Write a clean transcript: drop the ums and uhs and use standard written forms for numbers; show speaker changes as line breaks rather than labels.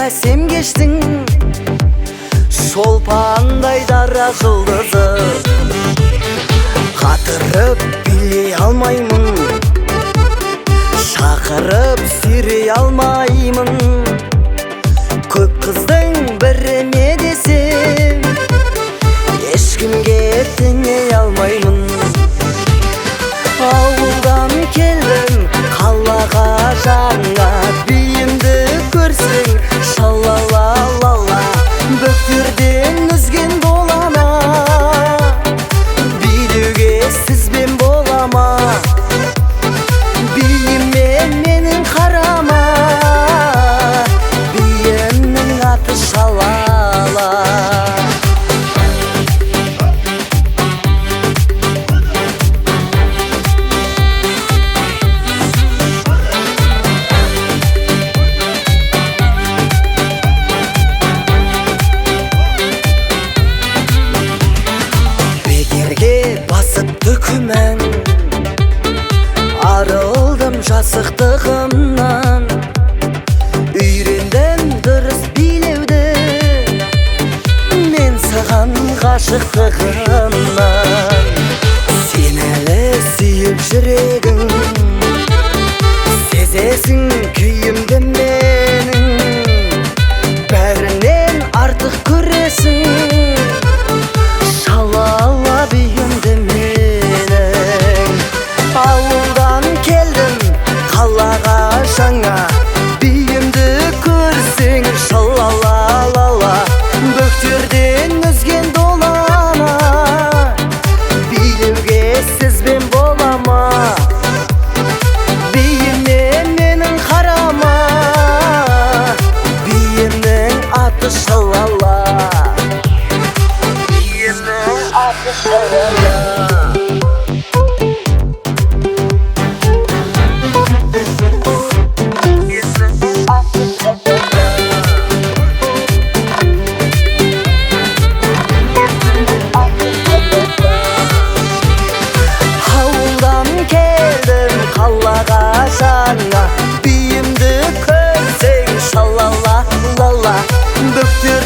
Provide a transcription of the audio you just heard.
әсем кештің шолпандай дара жұлдызы. Қатырып билей алмаймын, шақырып сүйрей алмаймын. Көп қыздың біріме десем, ешкімге теңей алмаймын. Ауылдан келдім қалаға жаңа, биімді көрсең шалала-лала. Бөктерден үзген болама, билеуге сізбен болама. Биіме менің қарама, биімнің аты шалала. Басып түкімен арылдым жасықтығымнан. Үйрендім дұрыс билеуді мен саған ғашықтығымнан. Сен әлі сүйіп жүрегің, сезесің күйімді менің. Бәрінен артық көресің шалала биімді менің. Ауылдан келдім қалаға жаңа, биімді көрсең шалала-лала. Бөктерден үзген долана, билеуге сізбен болама. Биіме менің қарама, биімнің аты шалала. Ауылдан келдім қалаға жаңа, биімді көрсең шалала-лала. Бөктер